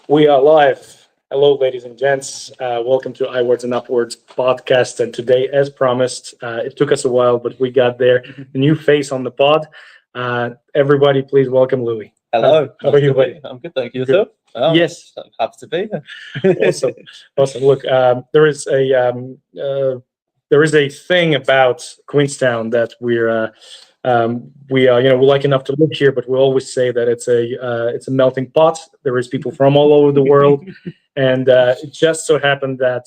We are live. Hello, ladies and gents. Welcome to iWords and Upwards podcast. And today, as promised, it took us a while, but we got there. A new face on the pod. Everybody, please welcome Louie. Hello. How are you, buddy? I'm good, thank you. Good. Yourself? Oh, Yes. I'm happy to be here. Awesome, awesome. Look, there is a thing about Queenstown that we are we're lucky enough to live here, but we always say that it's a melting pot. There is people from all over the world, and it just so happened that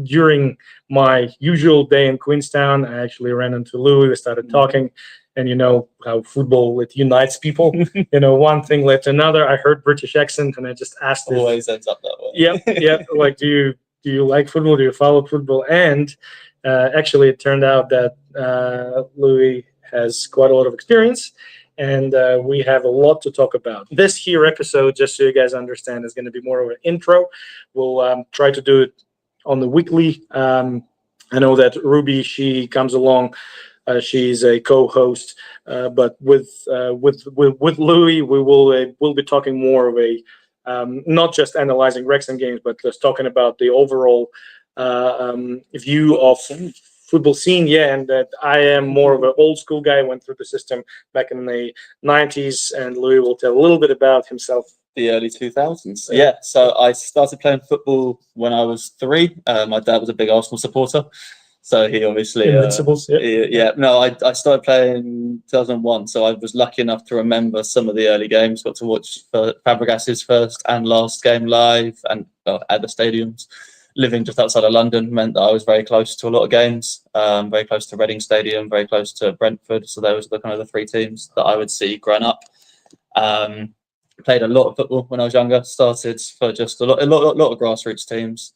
during my usual day in Queenstown, I actually ran into Louie. We started talking, and you know how football it unites people. One thing led to another. I heard British accent, and I just asked if Always ends up that way. yeah. Like, do you like football? Do you follow football? And actually, it turned out that Louis has quite a lot of experience, and we have a lot to talk about. This here episode, just so you guys understand, is going to be more of an intro. We'll try to do it on the weekly. I know that Ruby, she comes along. She's a co-host, but with Louis, we'll be talking more of a not just analyzing Wrexham games, but just talking about the overall view of football scene. Yeah, and that I am more of an old school guy. Went through the system back in the 90s, and Louis will tell a little bit about himself. The early 2000s. Yeah, so I started playing football when I was 3. My dad was a big Arsenal supporter. So he obviously Invincibles, No, I started playing in 2001, so I was lucky enough to remember some of the early games. Got to watch Fabregas's first and last game live, and at the stadiums. Living just outside of London meant that I was very close to a lot of games. Very close to Reading Stadium, very close to Brentford. So those were the kind of the 3 teams that I would see growing up. Played a lot of football when I was younger. Started for just a lot of grassroots teams.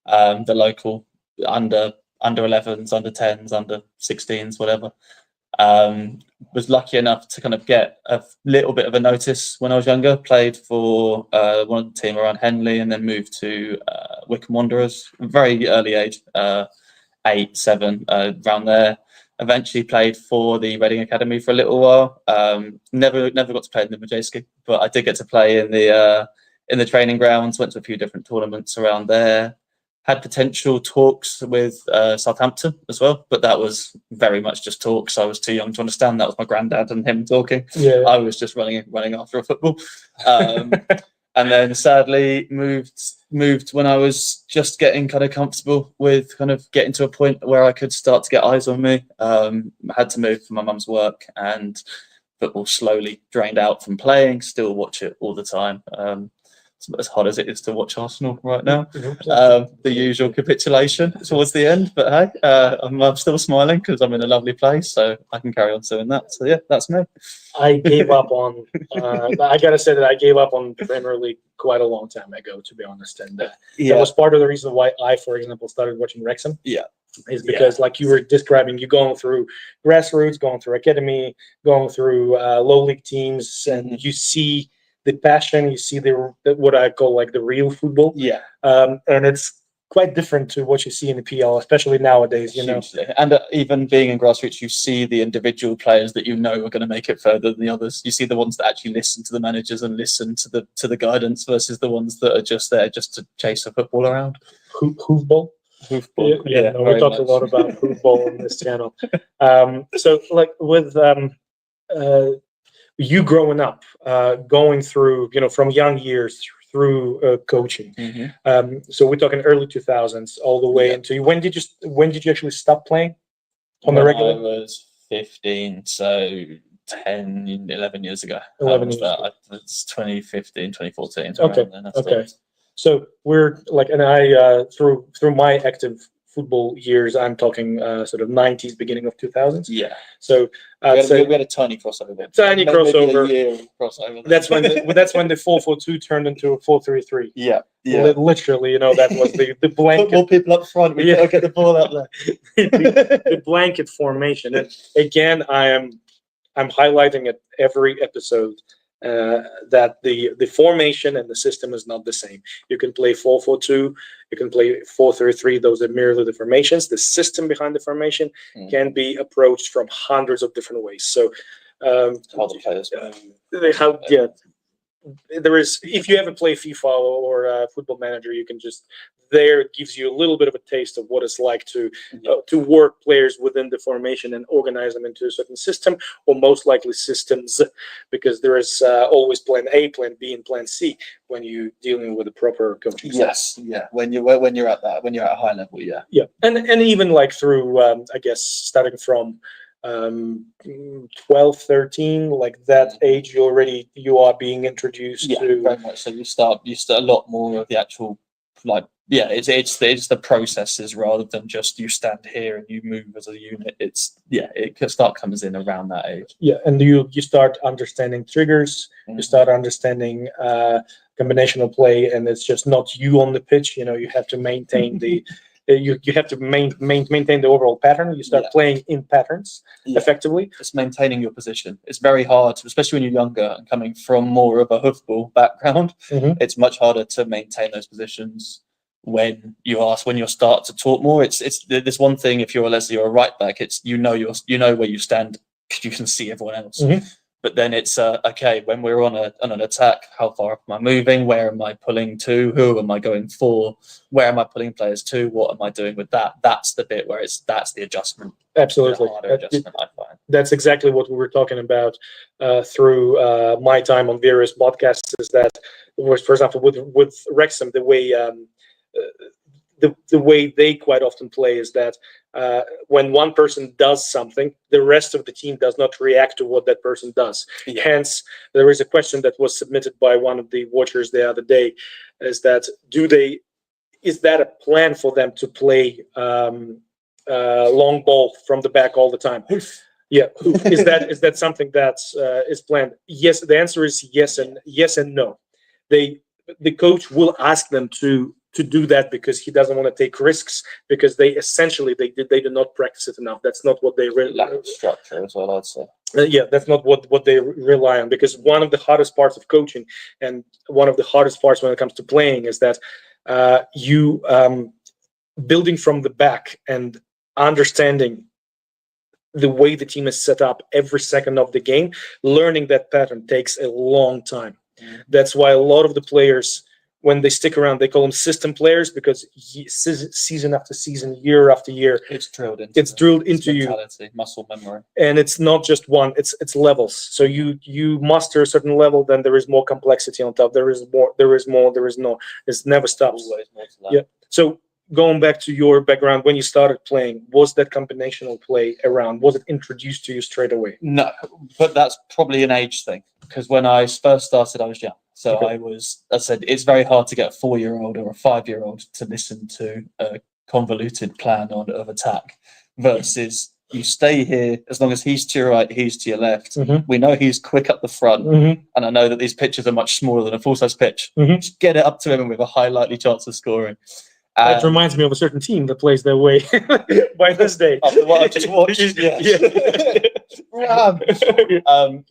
The local under 11s, under 10s, under 16s, whatever. Was lucky enough to kind of get a little bit of a notice when I was younger. Played for one of the team around Henley, and then moved to Wycombe Wanderers. Very early age, 8, 7, around there. Eventually played for the Reading Academy for a little while. Never got to play in the Majewski, but I did get to play in the training grounds. Went to a few different tournaments around there. Had potential talks with Southampton as well, but that was very much just talks. I was too young to understand. That was my granddad and him talking. Yeah. I was just running after a football. And then sadly moved when I was just getting kind of comfortable with kind of getting to a point where I could start to get eyes on me. I had to move for my mum's work, and football slowly drained out from playing. Still watch it all the time. As hard as it is to watch Arsenal right now, the usual capitulation towards the end. But hey, I'm still smiling because I'm in a lovely place, so I can carry on doing that. So yeah, that's me. I gave up on. I gotta say that I gave up on Premier League quite a long time ago, to be honest, and that was part of the reason why I, for example, started watching Wrexham. Yeah. Is because, like you were describing, you're going through grassroots, going through academy, going through low league teams, and you see the passion, you see the what I call like the real football. Yeah. And it's quite different to what you see in the PL, especially nowadays. Hugely. And even being in grassroots, you see the individual players that you know are going to make it further than the others. You see the ones that actually listen to the managers and listen to the guidance versus the ones that are just there just to chase a football around. Hoofball. Hoofball. Yeah, we talked a lot about hoofball on this channel. So, like with you growing up, going through, from young years through coaching. Mm-hmm. So we're talking early 2000s all the way into when did you actually stop playing on the regular? I was 15, so 10, 11 years ago. 11 years ago. It's 2015, 2014. Okay. So we're like, and I through my active football years, I'm talking sort of 90s, beginning of 2000s. Yeah. So we had a tiny crossover. Tiny crossover. Maybe a year crossover. That's when the 4-4-2 turned into a 4-3-3. Yeah. Literally, that was the blanket. Put more people up front. We gotta get the ball out there. the blanket formation. And again, I'm highlighting at every episode that the formation and the system is not the same. You can play 4-4-2, you can play 4-3-3. Those are merely the formations. The system behind the formation can be approached from hundreds of different ways. So hard to play this. there is, if you ever play FIFA or Football Manager, you can just, there it gives you a little bit of a taste of what it's like to work players within the formation and organize them into a certain system, or most likely systems, because there is always plan A, plan B, and plan C when you're dealing with a proper coaching staff. Yes, yeah. When you're at a high level, yeah. Yeah, and even like through I guess starting from 12, 13, like that age, you are being introduced to very much. So you start a lot more of the actual, like, it's the processes rather than just you stand here and you move as a unit. It comes in around that age. Yeah, and you start understanding triggers, you start understanding combinational play, and it's just not you on the pitch. You have to maintain the you have to maintain the overall pattern. You start playing in patterns effectively. It's maintaining your position. It's very hard, especially when you're younger and coming from more of a hoofball background. It's much harder to maintain those positions when you start to talk more. It's this one thing. If you're a right back, it's you know where you stand because you can see everyone else. But then it's okay, when we're on an attack, how far am I moving? Where am I pulling to? Who am I going for? Where am I pulling players to? What am I doing with that? That's the bit where that's the adjustment. Absolutely, the harder adjustment I find. That's exactly what we were talking about through my time on various podcasts. Is that, for example, with Wrexham, the way the way they quite often play is that when one person does something, the rest of the team does not react to what that person does. Hence, there is a question that was submitted by one of the watchers the other day: is that is that a plan for them to play long ball from the back all the time? Yeah, is that something that is planned? Yes, the answer is yes and no. The coach will ask them to do that because he doesn't want to take risks, because they do not practice it enough. That's not what they really lack of structure as well, I'd say. That's not what they rely on, because one of the hardest parts of coaching and one of the hardest parts when it comes to playing is that you building from the back and understanding the way the team is set up every second of the game. Learning that pattern takes a long time. That's why a lot of the players, when they stick around, they call them system players, because season after season, year after year, it's drilled into you, muscle memory. And it's not just one; it's levels. So you master a certain level, then there is more complexity on top. There is more. It never stops. Always more to learn. Yeah. So going back to your background, when you started playing, was that combinational play around? Was it introduced to you straight away? No, but that's probably an age thing, because when I first started, I was young. So I said, it's very hard to get a 4-year-old or a 5-year-old to listen to a convoluted plan of attack versus you stay here as long as he's to your right, he's to your left. We know he's quick up the front, and I know that these pitches are much smaller than a full-size pitch. Just get it up to him with a high likely chance of scoring. That reminds me of a certain team that plays that way by this day. After what I've just watched,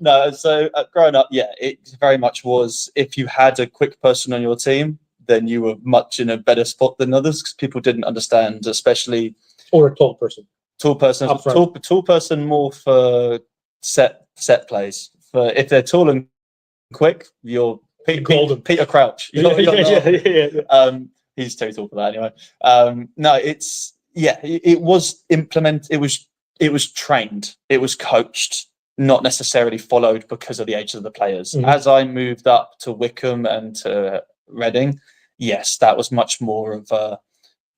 no, so growing up, it very much was, if you had a quick person on your team, then you were much in a better spot than others, because people didn't understand, especially... Or a tall person. Tall person more for set plays. For if they're tall and quick, you're Peter Crouch. He's too tall for that anyway. No, it was implemented. It was trained. It was coached, not necessarily followed because of the age of the players. As I moved up to Wickham and to Reading, yes, that was much more of a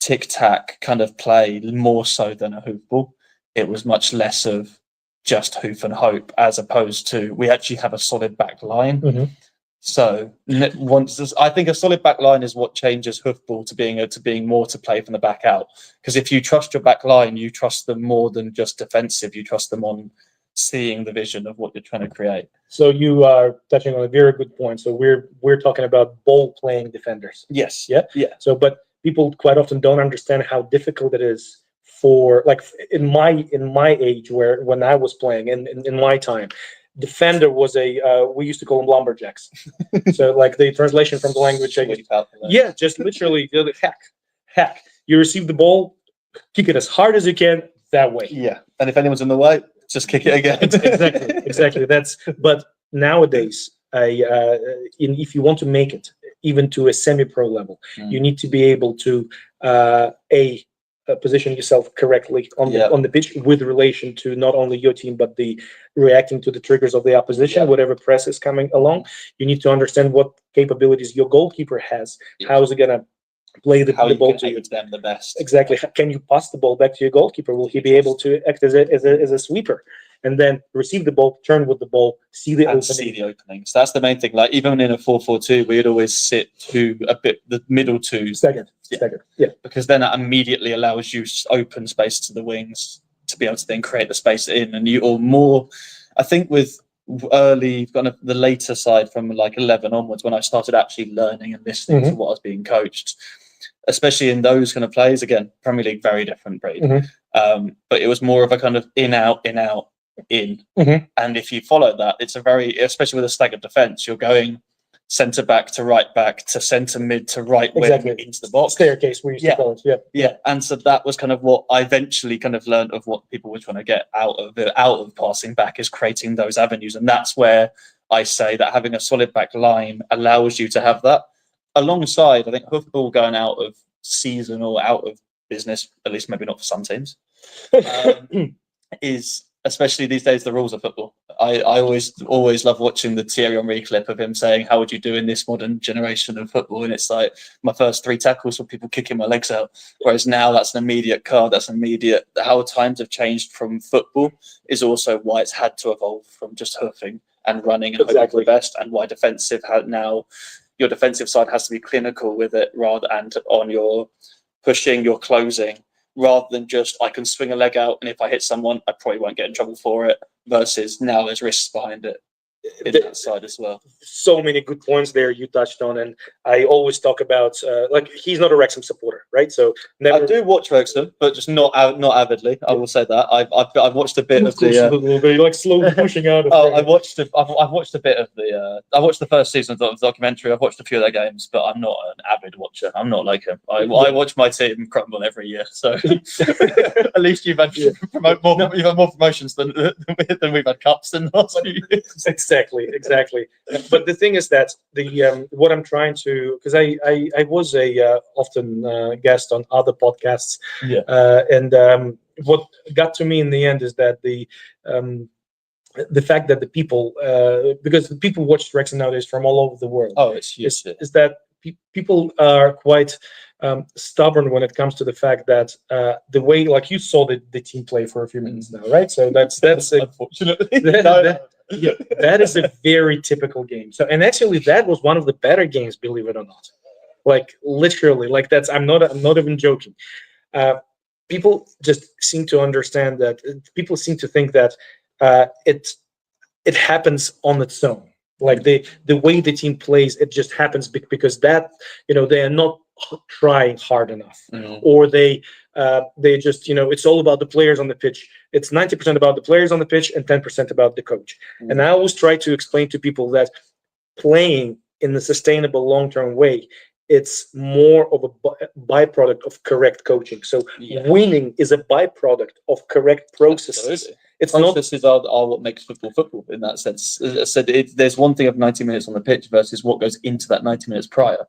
tic-tac kind of play, more so than a hoofball. It was much less of just hoof and hope, as opposed to, we actually have a solid back line. So I think a solid back line is what changes hoofball to being more to play from the back out. Because if you trust your back line, you trust them more than just defensive. You trust them on seeing the vision of what you're trying to create. So you are touching on a very good point. So we're talking about ball playing defenders. Yes. Yeah. So, but people quite often don't understand how difficult it is for, like, in my age, when I was playing in my time. Defender was we used to call them lumberjacks. So, like, the translation from the language, just literally hack. You receive the ball, kick it as hard as you can that way. Yeah, and if anyone's in the way, just kick it again. Exactly. But nowadays, if you want to make it even to a semi-pro level, you need to be able to position yourself correctly on the pitch with relation to not only your team but the reacting to the triggers of the opposition, whatever press is coming along. You need to understand what capabilities your goalkeeper has. How is he gonna play the ball to you? Them the best. Exactly. Can you pass the ball back to your goalkeeper? Will he be able to act as a sweeper? And then receive the ball, turn with the ball, see the openings. That's the main thing. Like even in a 4-4-2, we'd always sit to a bit the middle two second, because then that immediately allows you open space to the wings to be able to then create the space in, and you or more. I think with early, kind of the later side from like 11 onwards, when I started actually learning and listening to what I was being coached, especially in those kind of plays. Again, Premier League, very different breed. But it was more of a kind of in, out, in, out, in. And if you follow that, it's a very, especially with a staggered defence, you're going centre back to right back to centre mid to right wing into the box. Staircase, we used to call it. Yeah. And so that was kind of what I eventually kind of learned of what people were trying to get out of passing back, is creating those avenues. And that's where I say that having a solid back line allows you to have that. Alongside, I think football going out of season or out of business, at least maybe not for some teams, is especially these days the rules of football. I always love watching the Thierry Henry clip of him saying, "How would you do in this modern generation of football?" And it's like my first 3 tackles were people kicking my legs out, whereas now that's an immediate card. That's immediate. How times have changed from football is also why it's had to evolve from just hoofing and running and hoping for the best, and why defensive now. Your defensive side has to be clinical with it, rather and on your pushing, your closing, rather than just I can swing a leg out and if I hit someone, I probably won't get in trouble for it. Versus now there's risks behind it in that side as well. So many good points there you touched on, and I always talk about like he's not a Wrexham supporter, right? So I do watch Wrexham, but just not avidly. I will say that I've watched a bit of the you're like slowly pushing out. I've watched a bit of the. I watched the first season of the documentary. I've watched a few of their games, but I'm not an avid watcher. I'm not like him. I watch my team crumble every year. So at least you've had you've had more promotions than we've had cups in the last few years. Exactly. But the thing is that the what I'm trying to, because I was a often guest on other podcasts, and what got to me in the end is that the fact that the people, because the people watch Wrexham nowadays from all over the world. Oh, it's huge. Is that people are quite stubborn when it comes to the fact that the way, like you saw the team play for a few minutes now, right? So that's unfortunately. That is a very typical game. So, and actually, that was one of the better games, believe it or not. Like literally, like that's I'm not even joking. People just seem to understand that. People seem to think that it happens on its own. Like the way the team plays, it just happens because that they are not trying hard enough, or they just it's all about the players on the pitch. It's 90% about the players on the pitch and 10% about the coach. And I always try to explain to people that playing in the sustainable long-term way, it's more of a byproduct of correct coaching. So winning is a byproduct of correct processes. Absolutely. It's processes are what makes football in that sense. As I said, there's one thing of 90 minutes on the pitch versus what goes into that 90 minutes prior.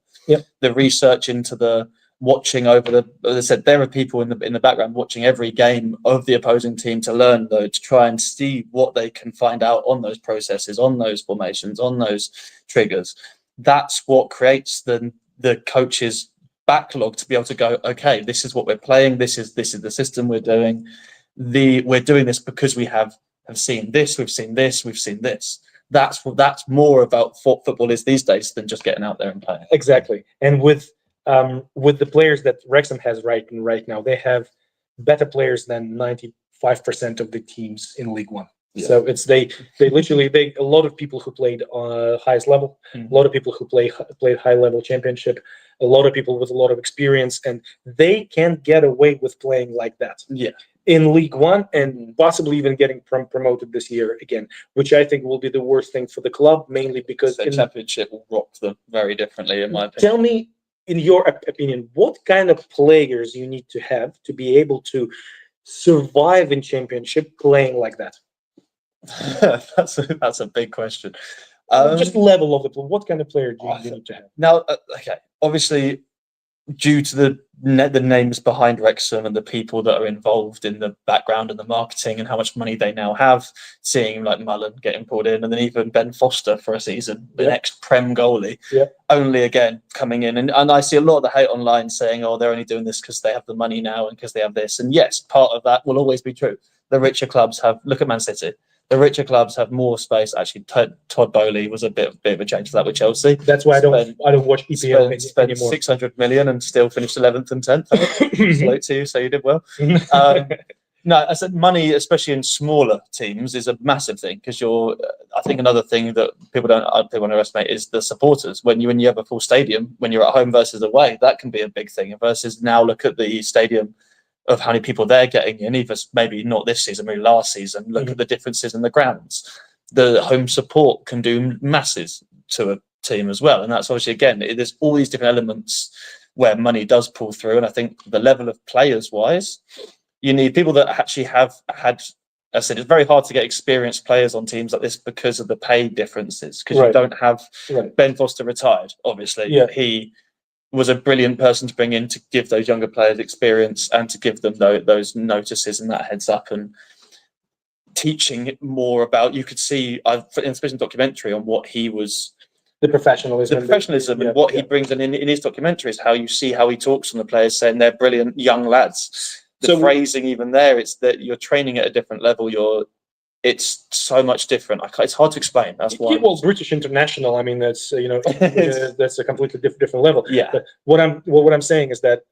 The research into the watching over as I said, there are people in the background watching every game of the opposing team to learn, though, to try and see what they can find out on those processes, on those formations, on those triggers. That's what creates the coach's backlog to be able to go, okay, this is what we're playing, this is the system we're doing. We're doing this because we have seen this, we've seen this, we've seen this. That's more about what football is these days than just getting out there and playing. Exactly. And with the players that Wrexham has right now, they have better players than 95% of the teams in League One. So it's they literally a lot of people who played highest level, a lot of people who played high level championship, a lot of people with a lot of experience, and they can't get away with playing like that. In League One, and possibly even getting promoted this year again, which I think will be the worst thing for the club, mainly because the Championship will rock them very differently, in my opinion. Tell me, in your opinion, what kind of players you need to have to be able to survive in Championship playing like that? That's a big question. Just level of the player. What kind of player do you need to have? Now, okay, obviously, due to the names behind Wrexham and the people that are involved in the background and the marketing and how much money they now have, seeing like Mullen getting pulled in, and then even Ben Foster for a season, the next Prem goalie, only again coming in. And I see a lot of the hate online saying, oh, they're only doing this because they have the money now and because they have this. And yes, part of that will always be true. The richer clubs have, look at Man City. The richer clubs have more space. Actually, Todd Bowley was a bit of a change for that with Chelsea. That's why I don't watch EPL spent 600 million and still finished 11th and 10th. Salute to you, so you did well. No, I said money, especially in smaller teams, is a massive thing because I think another thing that people underestimate is the supporters. When you have a full stadium, when you're at home versus away, that can be a big thing. Versus now, look at the stadium of how many people they're getting in, even maybe not this season, maybe last season. Look at the differences in the grounds. The home support can do masses to a team as well. And that's obviously, again, there's all these different elements where money does pull through. And I think the level of players-wise, you need people that actually have had, as I said, it's very hard to get experienced players on teams like this because of the pay differences, because you don't have Ben Foster retired, obviously. He was a brilliant person to bring in to give those younger players experience and to give them those notices and that heads up and teaching more about, you could see, especially in documentary, on what he was, the professionalism and what he brings in his documentaries, how you see how he talks to the players, saying they're brilliant young lads. The phrasing even there, it's that you're training at a different level. It's so much different. It's hard to explain. That's why. Well, British international. I mean, that's that's a completely different level. Yeah. But what I'm saying is that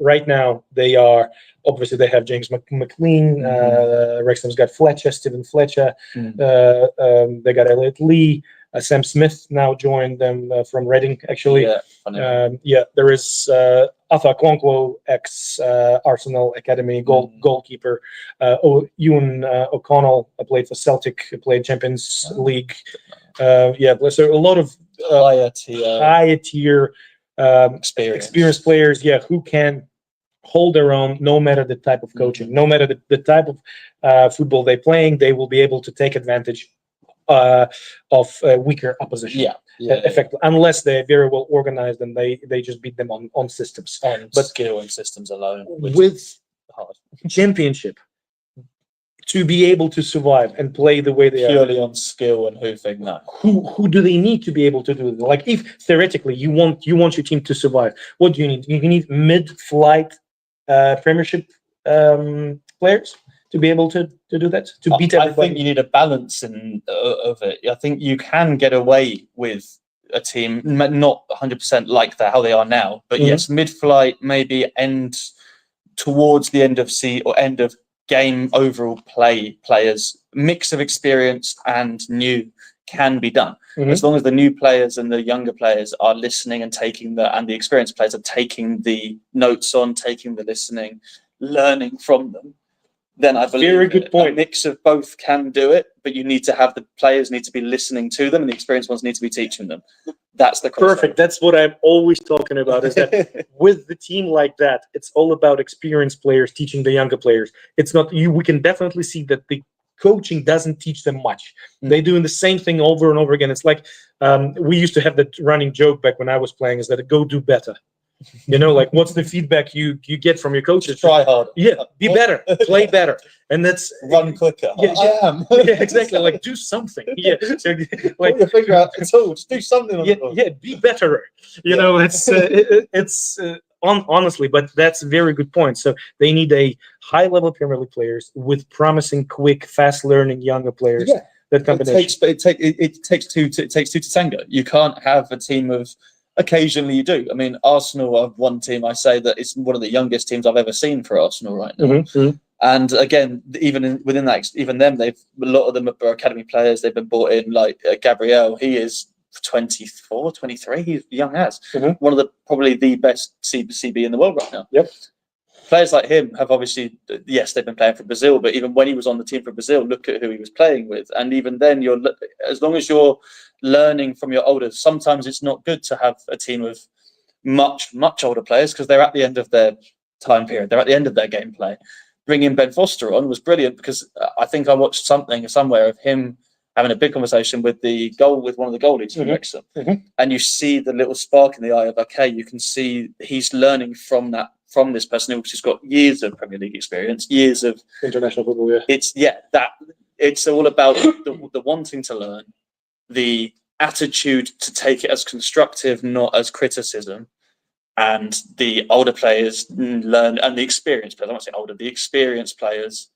right now they have James McLean. Wrexham's got Fletcher, Stephen Fletcher. They got Elliot Lee. Sam Smith now joined them from Reading, actually. There is Arthur Konkwo, ex Arsenal Academy goalkeeper. Ewan O'Connell played for Celtic, played Champions League. So a lot of higher tier experienced players, who can hold their own no matter the type of coaching, no matter the type of football they're playing. They will be able to take advantage of weaker opposition, effectively, unless they're very well organized and they just beat them on systems, but skill and systems alone. With hard championship, to be able to survive and play the way they purely on skill and hoofing, no. Who do they need to be able to do that? Like, if theoretically you want your team to survive, what do you need? You need mid-flight Premiership players to be able to do that, to beat everybody. I think you need a balance of it. I think you can get away with a team not 100% like that, how they are now, but yes, mid-flight, maybe towards the end of end of game overall players, mix of experience and new can be done. As long as the new players and the younger players are listening and and the experienced players are taking the notes on, taking the listening, learning from them, then I believe very good point. A mix of both can do it, but you need to have the players need to be listening to them and the experienced ones need to be teaching them. That's the perfect. That's what I'm always talking about, is that with the team like that, it's all about experienced players teaching the younger players. It's not we can definitely see that the coaching doesn't teach them much. They're doing the same thing over and over again. It's like we used to have that running joke back when I was playing, is that go do better. Like, what's the feedback you get from your coaches? Try harder. Be better, play better, and that's run quicker. I am. Exactly. Like, do something. So, like, figure out it's all. Just do something. Be better. It's honestly, but that's a very good point. So they need a high-level Premier League players with promising, quick, fast-learning younger players. That combination. It takes two to tango. You can't have a team of. Occasionally you do. I mean, Arsenal are one team I say that is one of the youngest teams I've ever seen for Arsenal right now. And again, within that, even them, a lot of them are academy players. They've been brought in, like Gabriel. He is 24, 23. He's young as one of probably the best CB in the world right now. Players like him have obviously, yes, they've been playing for Brazil, but even when he was on the team for Brazil, look at who he was playing with. And even then, as long as you're learning from your older, sometimes it's not good to have a team of much, much older players because they're at the end of their time period. They're at the end of their gameplay. Bringing Ben Foster on was brilliant because I think I watched something somewhere of him having a big conversation with one of the goalies from Wrexham, and you see the little spark in the eye of, okay, you can see he's learning from this person who's got years of Premier League experience, years of international football. Yeah, it's all about the wanting to learn, the attitude to take it as constructive, not as criticism, and the older players learn, and the experienced players, I won't say older, the experienced players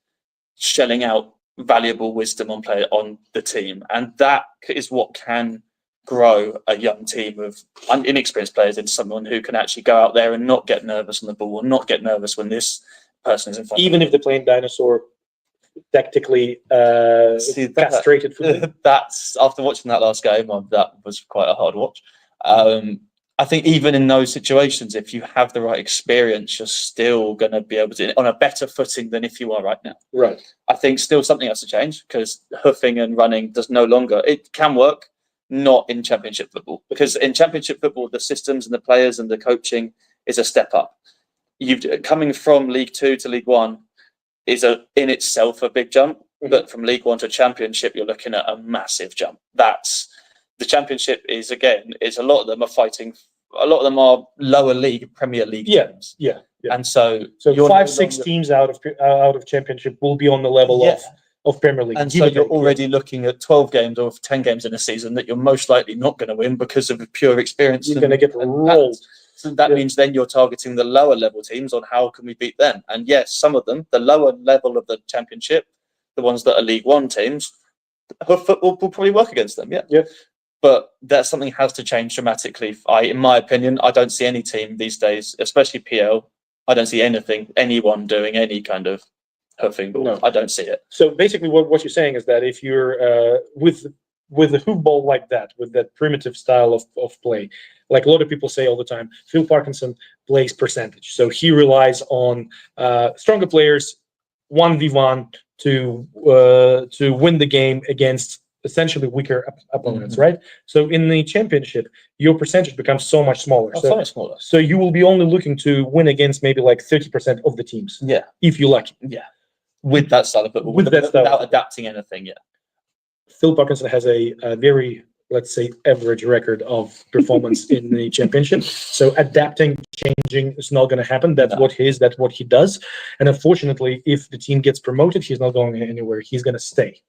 shelling out valuable wisdom on the team. And that is what can grow a young team of inexperienced players into someone who can actually go out there and not get nervous on the ball, or not get nervous when this person is in front even of if they're playing dinosaur tactically castrated football. That's, after watching that last game, that was quite a hard watch. I think even in those situations, if you have the right experience, you're still going to be able to, on a better footing than if you are right now. Right. I think still something has to change, because hoofing and running does no longer, it can work, not in Championship football, because in Championship football, the systems and the players and the coaching is a step up. Coming from League 2 to League 1 is in itself a big jump, but from League 1 to Championship, you're looking at a massive jump. The Championship is a lot of them are fighting. A lot of them are lower league, Premier League teams. Yeah. And so 5-6 teams out of Championship will be on the level of Premier League. And so you're already looking at 12 games or 10 games in a season that you're most likely not going to win because of pure experience. You're going to get rolled. So that means then you're targeting the lower level teams on how can we beat them. And yes, some of them, the lower level of the Championship, the ones that are League 1 teams, football will probably work against them. Yeah. But that's something that has to change dramatically. In my opinion, I don't see any team these days, especially PL. I don't see anyone doing any kind of hoofing ball. No. I don't see it. So basically, what you're saying is that if you're with a hoof ball like that, with that primitive style of play, like a lot of people say all the time, Phil Parkinson plays percentage. So he relies on stronger players, 1v1 to win the game against essentially weaker opponents, right? So in the Championship, your percentage becomes so much smaller. So much smaller. So you will be only looking to win against maybe like 30% of the teams. Yeah. If you're lucky. Yeah. With that style of football. Without adapting anything, yeah. Phil Parkinson has a very, let's say, average record of performance in the Championship. So adapting, changing is not going to happen. That's what he does. And unfortunately, if the team gets promoted, he's not going anywhere. He's going to stay.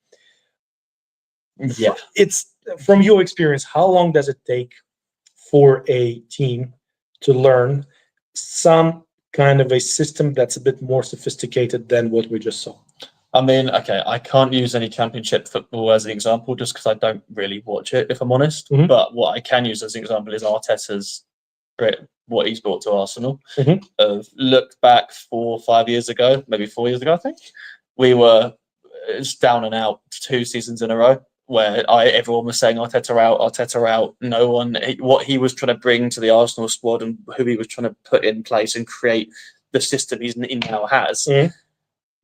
Yeah. It's from your experience, how long does it take for a team to learn some kind of a system that's a bit more sophisticated than what we just saw? I mean, okay, I can't use any Championship football as an example just because I don't really watch it, if I'm honest. But what I can use as an example is Arteta's what he's brought to Arsenal. Look back 4 or 5 years ago, maybe 4 years ago, I think. We were down and out 2 seasons in a row, where everyone was saying Arteta out. No one, what he was trying to bring to the Arsenal squad and who he was trying to put in place and create the system he now has.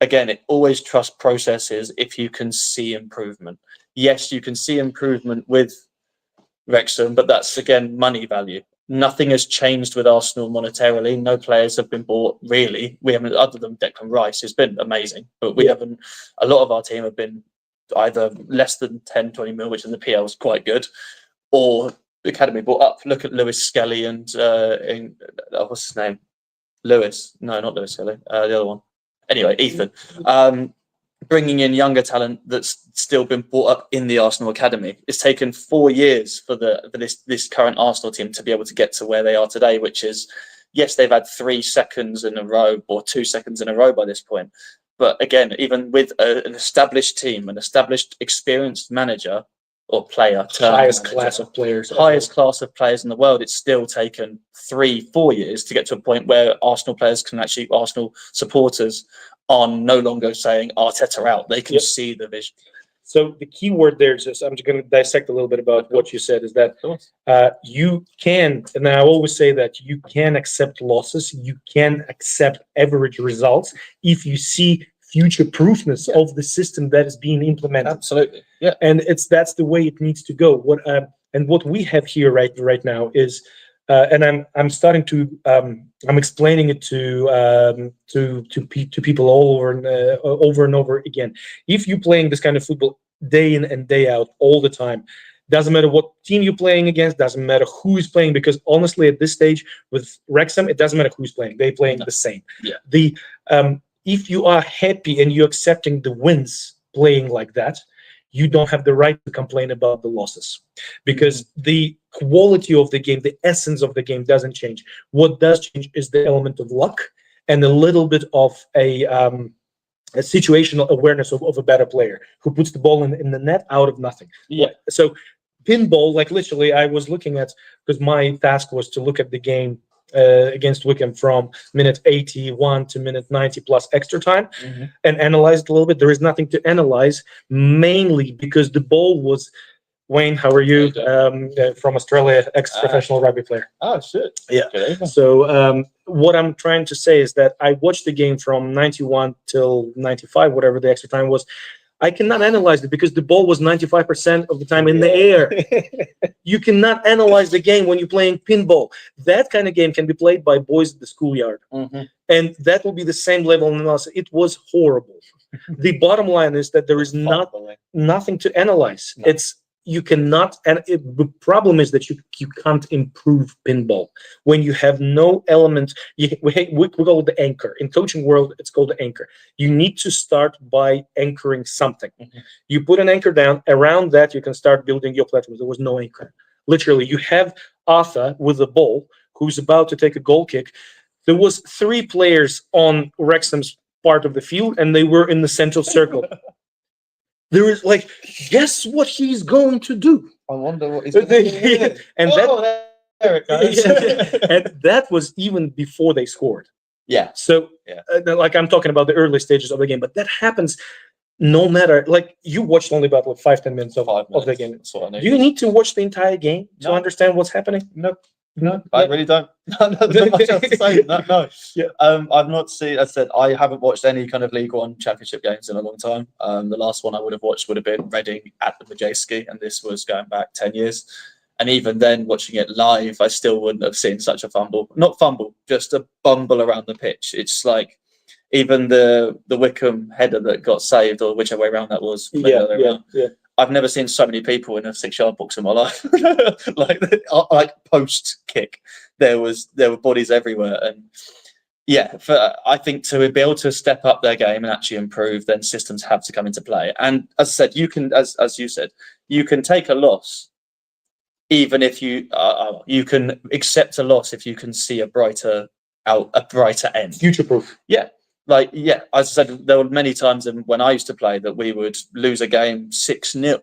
Again, it always trust processes if you can see improvement. Yes, you can see improvement with Wrexham, but that's, again, money value. Nothing has changed with Arsenal monetarily. No players have been bought, really. We haven't, other than Declan Rice, who's been amazing. But we haven't, a lot of our team have been either less than 10, 20 mil, which in the PL is quite good, or the academy brought up. Look at Lewis Skelly and what's his name? Lewis. No, not Lewis Skelly. The other one. Anyway, Ethan. Bringing in younger talent that's still been brought up in the Arsenal academy. It's taken 4 years for this current Arsenal team to be able to get to where they are today, which is, yes, they've had 3 seconds in a row or 2 seconds in a row by this point. But again, even with an established team, an established, experienced manager or player, highest class of players in the world, it's still taken 3-4 years to get to a point where Arsenal supporters are no longer saying Arteta out. They can see the vision. So the key word there is, I'm just going to dissect a little bit about what you said, is that you can, and I always say that you can accept losses, you can accept average results if you see future proofness of the system that is being implemented. Absolutely, yeah. And that's the way it needs to go. What we have here right now is, and I'm starting to I'm explaining it to people all over and over again. If you're playing this kind of football day in and day out, all the time. Doesn't matter what team you're playing against, doesn't matter who is playing, because honestly, at this stage with Wrexham, it doesn't matter who's playing. They're playing the same. Yeah. If you are happy and you're accepting the wins playing like that, you don't have the right to complain about the losses, because the quality of the game, the essence of the game doesn't change. What does change is the element of luck and a little bit of a situational awareness of a better player who puts the ball in the net out of nothing. Yeah. So pinball, like literally, I was looking at, because my task was to look at the game against Wickham from minute 81 to minute 90 plus extra time and analyze it a little bit. There is nothing to analyze, mainly because the ball was. Wayne, how are you? From Australia, ex-professional rugby player. Oh, shit. Yeah. Okay. So what I'm trying to say is that I watched the game from 91 till 95, whatever the extra time was. I cannot analyze it because the ball was 95% of the time in the air. You cannot analyze the game when you're playing pinball. That kind of game can be played by boys at the schoolyard. And that will be the same level of analysis. It was horrible. The bottom line is that there is nothing to analyze. No. You cannot, and the problem is that you can't improve pinball when you have no element. We call it the anchor. In coaching world, it's called the anchor. You need to start by anchoring something. You put an anchor down. Around that, you can start building your platform. There was no anchor. Literally, you have Arthur with the ball who's about to take a goal kick. There was 3 players on Wrexham's part of the field, and they were in the central circle. There is like, guess what he's going to do? I wonder what he's going to do. And there it goes. And that was even before they scored. Yeah. So, like I'm talking about the early stages of the game, but that happens no matter. Like you watched only about 5-10 minutes of the game. That's what I Do you need to watch the entire game to understand what's happening? No, I really don't. Not much else to say. No. Yeah. I've not seen. As I said, I haven't watched any kind of League One Championship games in a long time. The last one I would have watched would have been Reading at the Majeski, and this was going back 10 years. And even then, watching it live, I still wouldn't have seen such a not fumble, just a bumble around the pitch. It's like even the Wickham header that got saved, or whichever way around that was. Yeah. I've never seen so many people in a 6-yard box in my life. like post kick, there were bodies everywhere, and I think to be able to step up their game and actually improve, then systems have to come into play. And as I said, you can, as you said, you can take a loss, even if you can accept a loss if you can see a brighter end, future proof. As I said, there were many times when I used to play that we would lose a game 6-0,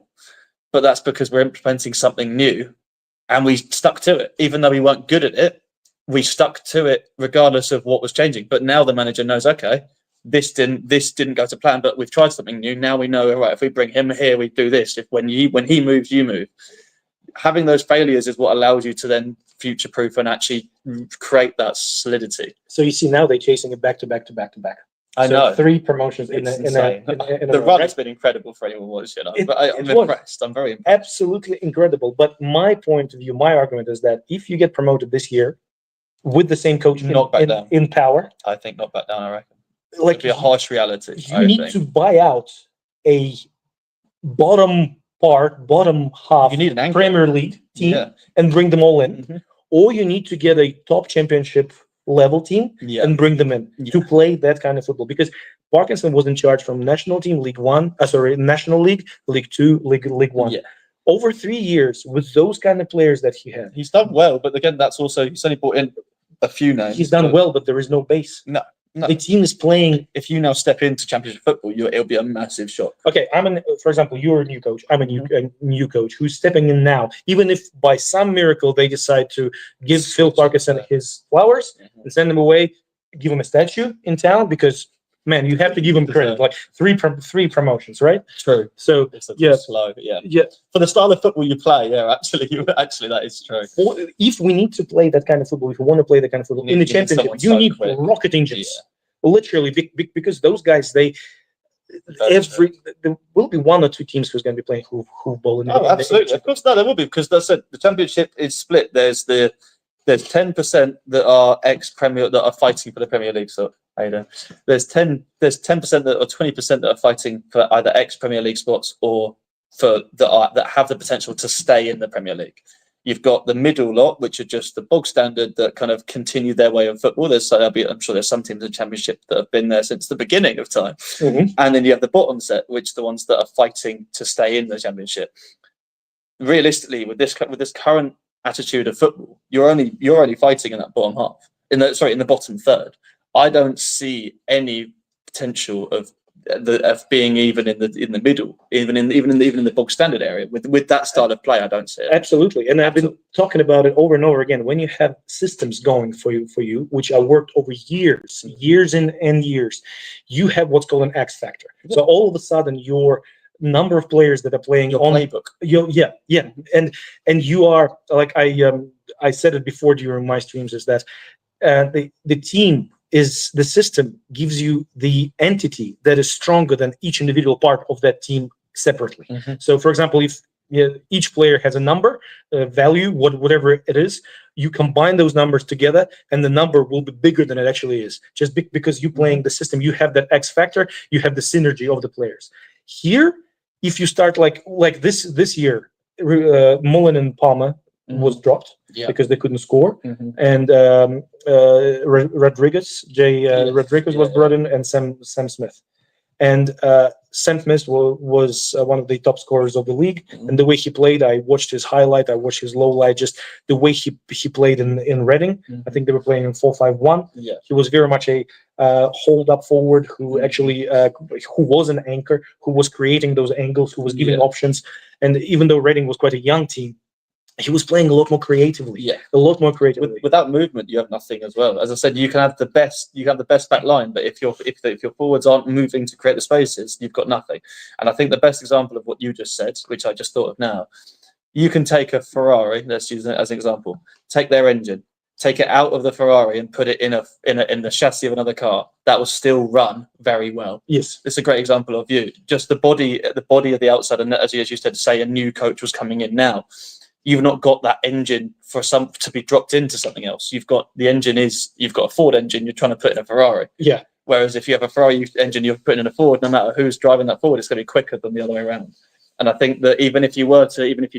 but that's because we're implementing something new and we stuck to it. Even though we weren't good at it, we stuck to it regardless of what was changing. But now the manager knows, okay, this didn't go to plan, but we've tried something new. Now we know, all right, if we bring him here, we do this. If when he moves, you move. Having those failures is what allows you to then future-proof and actually create that solidity. So you see now they're chasing it back to back. I know 3 promotions in the run has been incredible for anyone watching. But I'm impressed. I'm very impressed. Absolutely incredible. But my point of view, my argument is that if you get promoted this year with the same coach in power, I think not back down. I reckon like it'd be a harsh reality. You need to buy out a bottom half. You need an Premier League team and bring them all in, or you need to get a top championship level team and bring them in to play that kind of football. Because Parkinson was in charge from national team, National League, League 2, League 1. Yeah. Over 3 years with those kind of players that he had. He's done well, but again, that's also he's only brought in a few names. He's done well, but there is no base. No. The team is playing. If you now step into championship football, it'll be a massive shock. Okay, for example, you're a new coach. I'm a new coach who's stepping in now. Even if by some miracle they decide to give Phil Parkinson his flowers and send him away, give him a statue in town, because man, you have to give him credit. Like three promotions, right? True. So slow, for the style of football you play, actually that is true. If we need to play that kind of football, if you want to play that kind of football in the championship, you need rocket engines. Literally, because those guys, there will be 1 or 2 teams who's going to be playing hoofball. Absolutely. Of course, there will be, because that's it. The championship is split. There's 10% that are ex-Premier that are fighting for the Premier League. So, there's 10% that are 20% that are fighting for either ex-Premier League spots or that have the potential to stay in the Premier League. You've got the middle lot, which are just the bog standard that kind of continue their way of football. I'm sure there's some teams in the Championship that have been there since the beginning of time. Mm-hmm. And then you have the bottom set, which are the ones that are fighting to stay in the Championship. Realistically, with this current attitude of football, you're only fighting in that bottom half. In the bottom third. I don't see any potential of being even in the middle, even in the bog standard area with that style of play. I don't see it. Absolutely, and I've been talking about it over and over again. When you have systems going for you, which are worked over years and years, you have what's called an X factor. So all of a sudden, your number of players that are playing Your on playbook. And you are like I said it before during my streams, is that the team is the system gives you the entity that is stronger than each individual part of that team separately. Mm-hmm. So, for example, if each player has a number, value, whatever it is, you combine those numbers together, and the number will be bigger than it actually is. Just because you're playing the system, you have that X factor, you have the synergy of the players. Here, if you start like this year, Mullen and Palmer was dropped because they couldn't score, and Rodriguez was brought in, and Sam Smith, and Sam Smith was one of the top scorers of the league. And the way he played, I watched his highlight, I watched his low light, just the way he played in Reading. I think they were playing in 4-5-1. He was very much a hold up forward who actually who was an anchor, who was creating those angles, who was giving options. And even though Reading was quite a young team, he was playing a lot more creatively. Without movement, you have nothing as well. As I said, you can have the best back line, but if your forwards aren't moving to create the spaces, you've got nothing. And I think the best example of what you just said, which I just thought of now, you can take a Ferrari. Let's use it as an example. Take their engine, take it out of the Ferrari, and put it in the chassis of another car. That will still run very well. Yes, it's a great example of you. Just the body of the outside, and as you said, say a new coach was coming in now. You've not got that engine to be dropped into something else. You've got a Ford engine you're trying to put in a Ferrari. Yeah. Whereas if you have a Ferrari engine you're putting in a Ford, no matter who's driving that Ford, it's going to be quicker than the other way around. And I think that even if you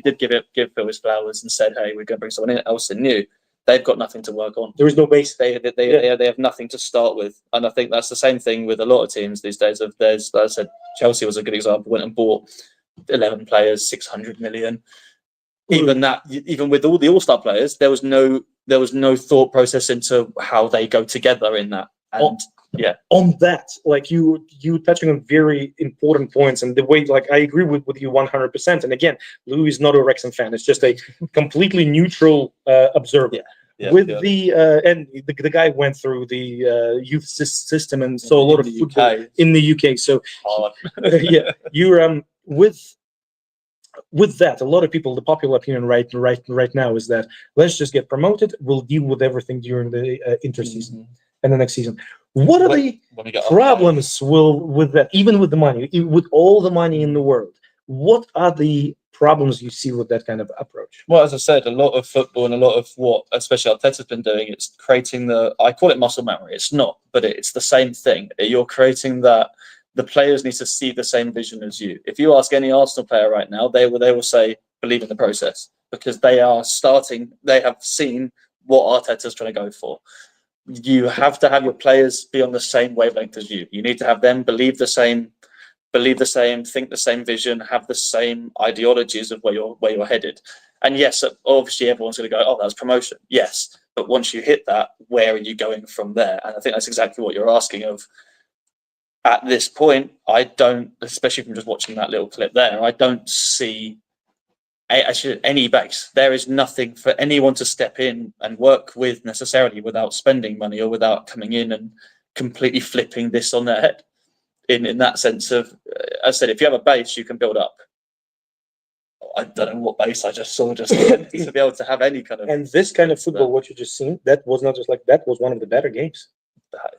did give Phil his flowers and said, hey, we're going to bring someone else in new, they've got nothing to work on. There is no base. They have nothing to start with. And I think that's the same thing with a lot of teams these days. Like I said, Chelsea was a good example. Went and bought 11 players, 600 million. Even with all the all-star players, there was no thought process into how they go together in that. And on that, like you touching on very important points, and the way, like, I agree with you 100%. And again, Louie is not a Wrexham fan; it's just a completely neutral observer. The guy went through the youth system and saw a lot of football in the UK. So you're with that, a lot of people, the popular opinion right now is that let's just get promoted. We'll deal with everything during the interseason and the next season. What are the problems with that? Even with the money, with all the money in the world, what are the problems you see with that kind of approach? Well, as I said, a lot of football and a lot of what, especially Arteta's been doing, it's creating I call it muscle memory. It's not, but it's the same thing. You're creating that. The players need to see the same vision as you. If you ask any Arsenal player right now, they will say, believe in the process, because they have seen what Arteta's trying to go for. You have to have your players be on the same wavelength as you. You need to have them believe the same, think the same vision, have the same ideologies of where you're headed. And yes, obviously everyone's going to go, oh, that's promotion. Yes. But once you hit that, where are you going from there? And I think that's exactly what you're asking of. At this point, I don't, especially from just watching that little clip there, I don't see actually any base. There is nothing for anyone to step in and work with necessarily without spending money or without coming in and completely flipping this on their head. In that sense of, as I said, if you have a base, you can build up. I don't know what base I just saw just to be able to have any kind of. And this kind of football, what you just seen, that was not just like that was one of the better games.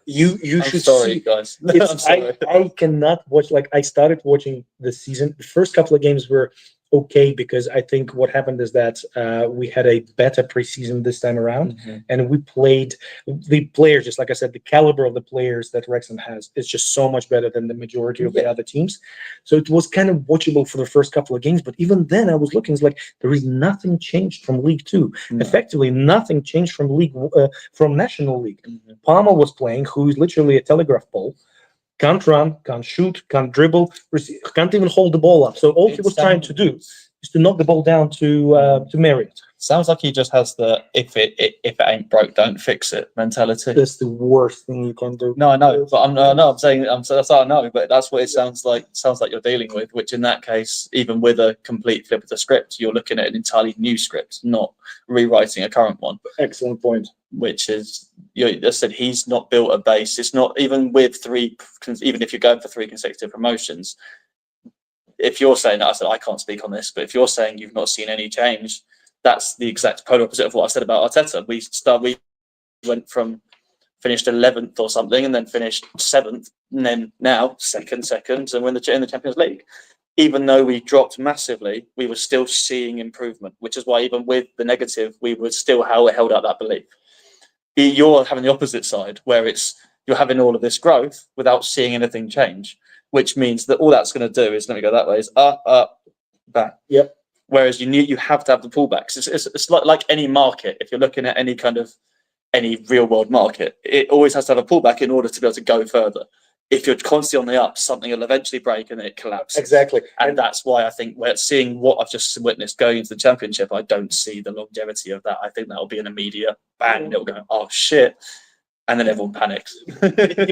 You should see, guys. I cannot watch. Like, I started watching the season. The first couple of games were okay, because I think what happened is that we had a better preseason this time around, and we played the players, just like I said, the caliber of the players that Wrexham has is just so much better than the majority of the other teams. So it was kind of watchable for the first couple of games, but even then I was looking, it's like there is nothing changed from League Two. Effectively, nothing changed from from National League. Palmer was playing, who is literally a telegraph pole. Can't run, can't shoot, can't dribble, can't even hold the ball up. So all he was trying to do is to knock the ball down to Marriott. Sounds like he just has the if it ain't broke, don't fix it mentality. That's the worst thing you can do. No, I know, but I'm saying that's what I know, but that's what it sounds like. Sounds like you're dealing with, which in that case, even with a complete flip of the script, you're looking at an entirely new script, not rewriting a current one. Excellent point. Which is, I said, he's not built a base. It's not even with even if you're going for 3 consecutive promotions. If you're saying, I said I can't speak on this, but if you're saying you've not seen any change, that's the exact polar opposite of what I said about Arteta. We went from finished 11th or something, and then finished 7th, and then now second, and we're in the Champions League. Even though we dropped massively, we were still seeing improvement, which is why even with the negative, we were still held out that belief. You're having the opposite side, where you're having all of this growth without seeing anything change, which means that all that's going to do is, let me go that way, is up, back. Yep. Whereas you have to have the pullbacks. It's like any market. If you're looking at any real world market, it always has to have a pullback in order to be able to go further. If you're constantly on the up, something will eventually break and then it collapses. Exactly. And that's why I think we're seeing what I've just witnessed going into the Championship. I don't see the longevity of that. I think that'll be an immediate bang. It'll go, oh shit. And then everyone panics.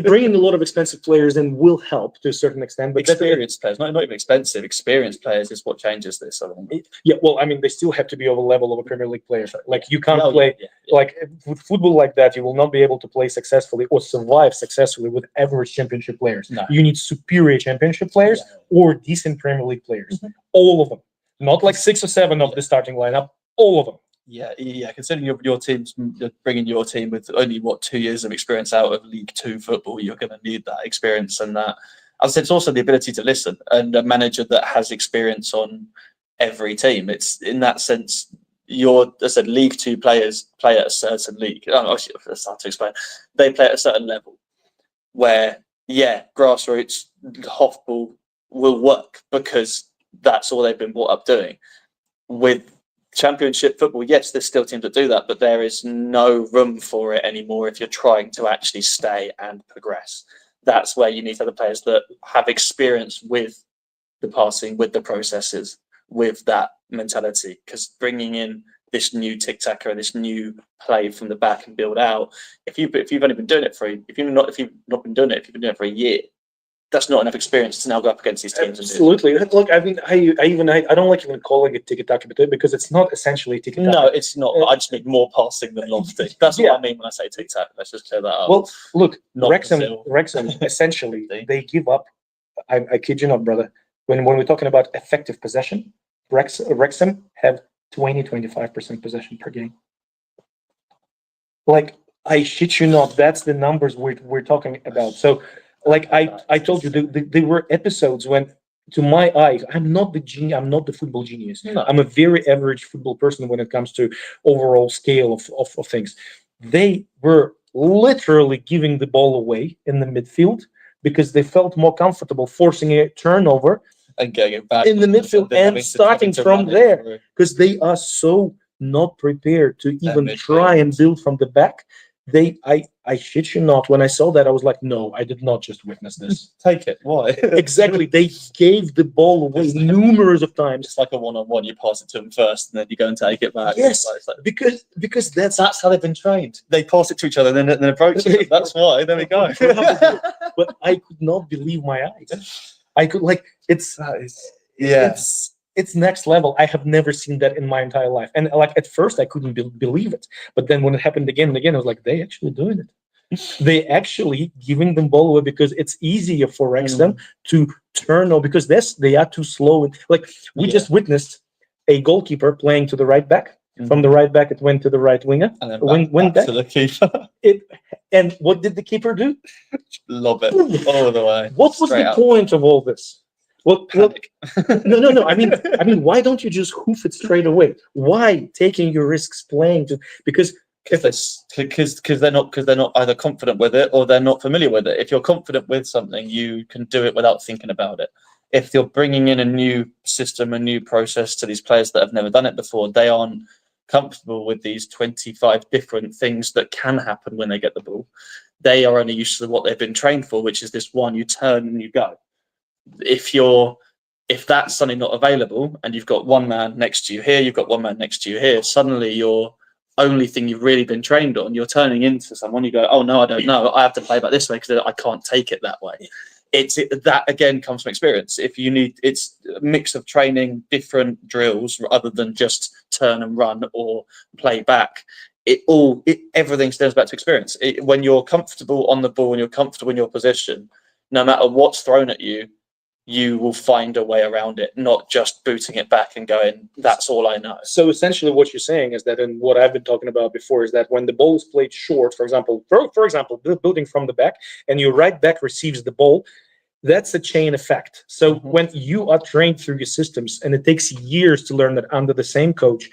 Bringing a lot of expensive players in will help to a certain extent, but experienced players, not even expensive. Experienced players is what changes this. I think. Yeah, well, I mean, they still have to be of a level of a Premier League player. Like you can't play like with football like that. You will not be able to play successfully or survive successfully with average Championship players. No. You need superior Championship players or decent Premier League players. All of them, not like 6 or 7 of the starting lineup. All of them. Yeah. Considering your team's bringing your team with only 2 years of experience out of League Two football, you're going to need that experience and that. As I said, it's also the ability to listen, and a manager that has experience on every team. It's in that sense, League Two players play at a certain league. That's hard to explain. They play at a certain level where, grassroots Hofball will work because that's all they've been brought up doing. With Championship football, yes, there's still teams that do that, but there is no room for it anymore if you're trying to actually stay and progress. That's where you need to have the players that have experience with the passing, with the processes, with that mentality. Because bringing in this new tic-tacker, this new play from the back and build out, if you've only been doing it if you've not been doing it, if you've been doing it for a year, that's not enough experience to now go up against these teams. Absolutely. Look, I mean, I don't like even calling it tiki-taka because it's not essentially tiki-taka. No, it's not. I just mean more passing than lofty. That's what I mean when I say tic-tac. Let's just clear that up. Well, look, Wrexham essentially, they give up. I kid you not, brother. When we're talking about effective possession, Wrexham have 20-25% possession per game. Like, I shit you not, that's the numbers we're talking about. So, like I told you, there were episodes when, to my eye, I'm not the genius. I'm not the football genius. No. I'm a very average football person when it comes to overall scale of things. They were literally giving the ball away in the midfield because they felt more comfortable forcing a turnover and getting it back in the midfield and starting from there because they are so not prepared to even try and build from the back. I shit you not, when I saw that, I was like, no, I did not just witness this. Take it. Why? Exactly. They gave the ball away numerous of times. It's like a one-on-one. You pass it to them first, and then you go and take it back. Yes, because that's how they've been trained. They pass it to each other, and then approach it. That's why. There we go. But I could not believe my eyes. I could it's next level. I have never seen that in my entire life. And like at first I couldn't believe it. But then when it happened again and again, I was like, they actually doing it. They actually giving them ball away because it's easier for Wrexham to turn or because they are too slow. Like we just witnessed a goalkeeper playing to the right back. From the right back, it went to the right winger. And then went back to the keeper. And what did the keeper do? Lob it all the way. What was the point of all this? Well, panic. no. I mean, why don't you just hoof it straight away? Why taking your risks playing to? Because they're not either confident with it or they're not familiar with it. If you're confident with something, you can do it without thinking about it. If you're bringing in a new system, a new process to these players that have never done it before, they aren't comfortable with these 25 different things that can happen when they get the ball. They are only used to what they've been trained for, which is this one: you turn and you go. If that's suddenly not available and you've got one man next to you here, you've got one man next to you here, suddenly your only thing you've really been trained on, you're turning into someone, you go, oh no, I don't know, I have to play back this way because I can't take it that way. That again comes from experience. It's a mix of training, different drills other than just turn and run or play back. Everything stems back to experience. When you're comfortable on the ball and you're comfortable in your position, no matter what's thrown at you, you will find a way around it, not just booting it back and going, that's all I know. So essentially what you're saying is that, and what I've been talking about before, is that when the ball is played short, for example, building from the back, and your right back receives the ball, that's a chain effect. So when you are trained through your systems, and it takes years to learn that under the same coach,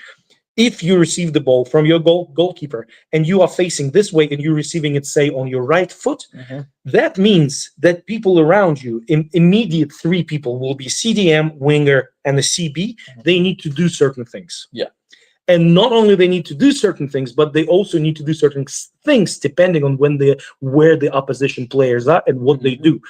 if you receive the ball from your goalkeeper and you are facing this way and you're receiving it, say, on your right foot, that means that people around you, immediate three people, will be CDM, winger, and the CB. They need to do certain things. Yeah. And not only they need to do certain things, but they also need to do certain things depending on where the opposition players are and what they do.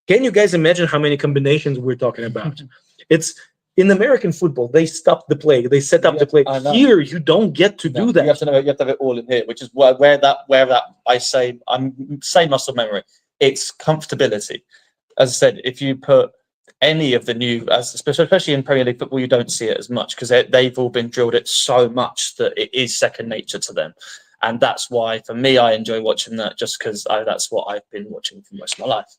Can you guys imagine how many combinations we're talking about? It's in American football, they stop the play, they set up the play. Here, you don't get to do that. You have to have it all in here, which is where that I say muscle memory. It's comfortability. As I said, if you put any of the new, especially in Premier League football, you don't see it as much because they've all been drilled it so much that it is second nature to them. And that's why, for me, I enjoy watching that, just because that's what I've been watching for most of my life.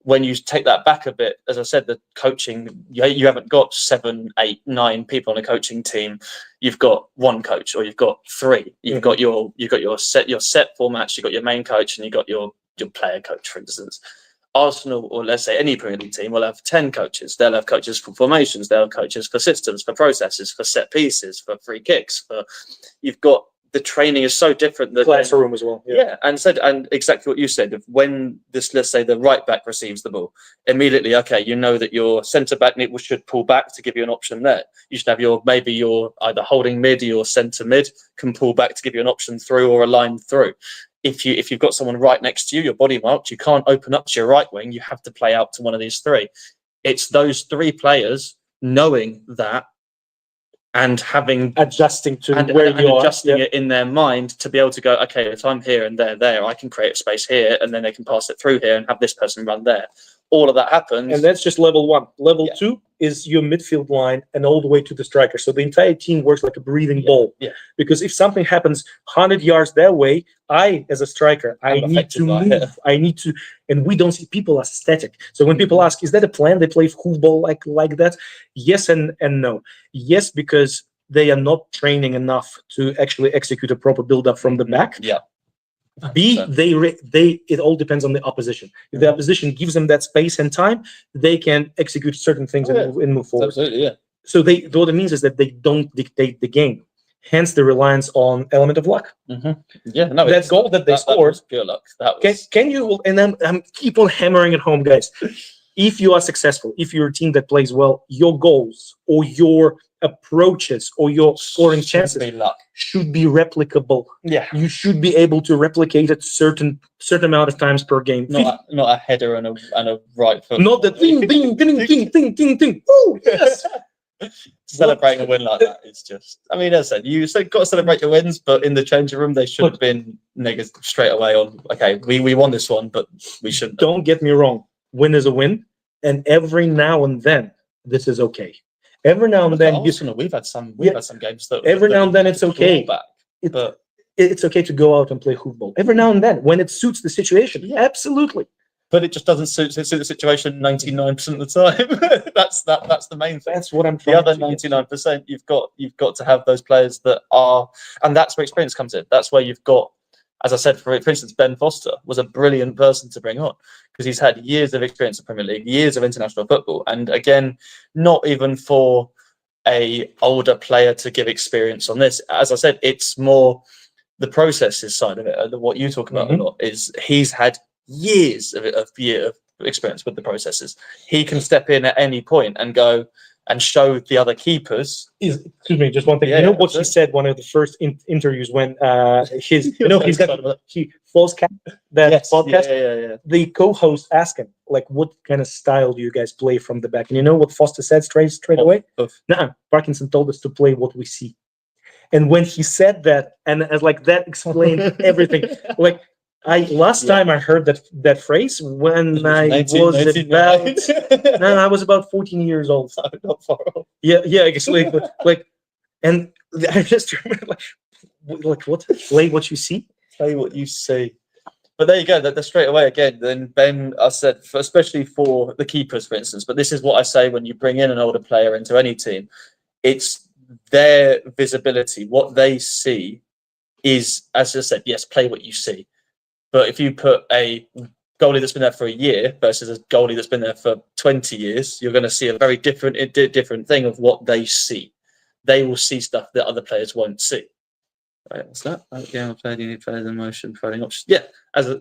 When you take that back a bit, as I said, the coaching, you haven't got 7, 8, 9 people on a coaching team. You've got one coach, or you've got 3. You've got your set formats. You've got your main coach, and you've got your player coach, for instance. Arsenal, or let's say any Premier League team, will have 10 coaches. They'll have coaches for formations. They'll have coaches for systems, for processes, for set pieces, for free kicks. You've got, the training is so different. The classroom as well. Yeah, and exactly what you said. When let's say the right back receives the ball, immediately, okay, you know that your centre back should pull back to give you an option there. You should have your either holding mid or your centre mid can pull back to give you an option through or a line through. If you've got someone right next to you, you're body marked, you can't open up to your right wing. You have to play out to one of these 3. It's those 3 players knowing that, and adjusting to where you are, adjusting it in their mind to be able to go, okay, if I'm here and they're there, I can create a space here, and then they can pass it through here and have this person run there. All of that happens, and that's just level 1. Level 2 is your midfield line and all the way to the striker. So the entire team works like a breathing ball. Yeah. Because if something happens 100 yards that way, I, as a striker, I need to move. I need to, and we don't see, people are static. So when people ask, is that a plan? They play football like that? Yes and no. Yes, because they are not training enough to actually execute a proper build-up from the back. Yeah. B, it all depends on the opposition. If the opposition gives them that space and time, they can execute certain things and move forward. Absolutely, yeah. So what it means is that they don't dictate the game. Hence the reliance on element of luck. Yeah, no, that goal that they scored, that was pure luck. That was... Can you? And I'm keep on hammering it home, guys. If you are successful, if you're a team that plays well, your goals or your approaches or your scoring chances should be replicable. Yeah, you should be able to replicate it certain amount of times per game. Not a header and a right foot. Not the ding ding ding ding ding ding ding. Oh yes. Celebrating a win like that is just, I mean, as I said, you got to celebrate your wins, but in the changing room, they should have been negative straight away on, okay, we won this one, but we shouldn't. Don't get me wrong. Win is a win. And every now and then, this is okay. Every now and then, we've had some games that every now and then it's okay. But it's okay to go out and play football. Every now and then, when it suits the situation, absolutely. But it just doesn't suit the situation 99% of the time. That's the main thing. That's what I'm trying. The other 99%, you've got to have those players that are, and that's where experience comes in. That's where you've got As I said, for instance, Ben Foster was a brilliant person to bring on because he's had years of experience in Premier League, years of international football, and again, not even for a older player to give experience on this. As I said, it's more the processes side of it. What you talk about a lot is he's had years of experience with the processes. He can step in at any point and go and show the other keepers. Excuse me, just one thing. You know what he said one of the first interviews when he false cap that podcast. The co-host asked him like, "What kind of style do you guys play from the back?" And you know what Foster said straight away? Nah, Parkinson told us to play what we see. And when he said that, and as like that explained everything. Like last time I heard that phrase when I was about 14 years old. Not far off. Yeah, actually, like, and I just remember like what? Play what you see. Play what you see. But there you go. That straight away again. Then Ben, I said, especially for the keepers, for instance. But this is what I say when you bring in an older player into any team. It's their visibility. What they see is, as I said, yes, play what you see. But if you put a goalie that's been there for a year versus a goalie that's been there for 20 years, you're going to see a very different thing of what they see. They will see stuff that other players won't see. Right, what's that? Game I played, you need players in motion, providing options. Yeah,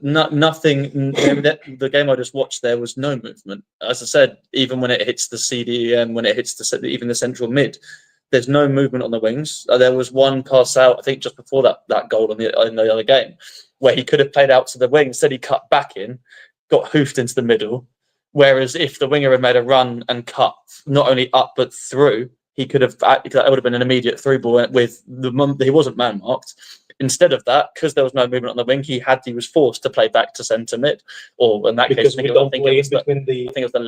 nothing. The game I just watched, there was no movement. As I said, even when it hits the CDM, when it hits even the central mid, there's no movement on the wings. There was one pass out, I think, just before that goal in the other game, where he could have played out to the wing. Instead, he cut back in, got hoofed into the middle. Whereas if the winger had made a run and cut not only up but through, that would have been an immediate through ball with he wasn't man marked. Instead of that, because there was no movement on the wing, he was forced to play back to centre mid, or in that case, I think it was the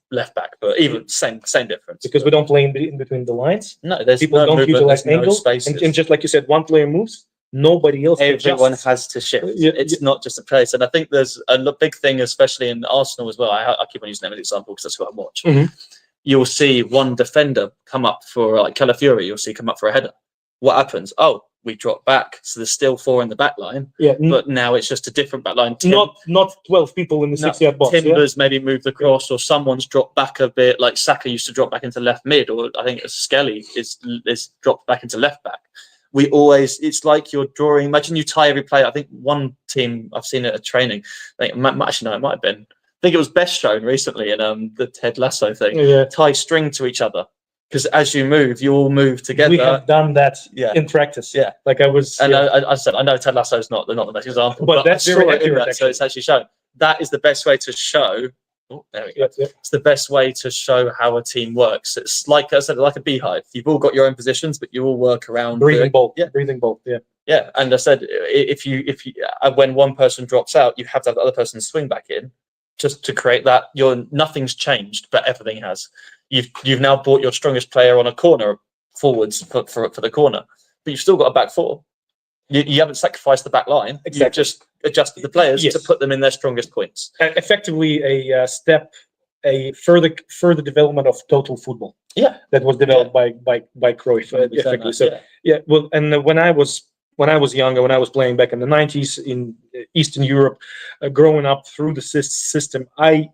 left back, but even same difference. Because we don't play in between the lines. No, there's people don't utilize angles, and just like you said, one player moves, nobody else. Everyone has to shift. It's not just a place, and I think there's a big thing, especially in Arsenal as well. I keep on using them as an example because that's who I watch. You'll see one defender come up for like Calafiori. You'll see come up for a header. What happens? Oh, we drop back, so there's still 4 in the back line. Yeah, but now it's just a different back line. Not 12 people in the 6-yard box. Timbers maybe moved across, or someone's dropped back a bit. Like Saka used to drop back into left mid, or I think Skelly is dropped back into left back. It's like you're drawing. Imagine you tie every player. I think one team I've seen it at training. It might have been. I think it was best shown recently in the Ted Lasso thing. Yeah. Tie string to each other. Because as you move, you all move together. We have done that in practice. Yeah, like I was. And I said, I know Ted Lasso is not the best example, but that's very accurate. So it's actually shown. That is the best way to show. Oh, there we go. It's the best way to show how a team works. It's like I said, like a beehive. You've all got your own positions, but you all work around. Breathing bolt. Yeah, breathing bolt. Yeah. Yeah, and I said, if you when one person drops out, you have to have the other person swing back in, just to create that. Nothing's changed, but everything has. You've now brought your strongest player on a corner forwards for the corner, but you've still got a back 4. You haven't sacrificed the back line. Exactly. You've just adjusted the players to put them in their strongest points. Effectively, a further development of total football. Yeah, that was developed by Cruyff. Effectively. So well, and when I was younger, when I was playing back in the 90s in Eastern Europe, growing up through the system, I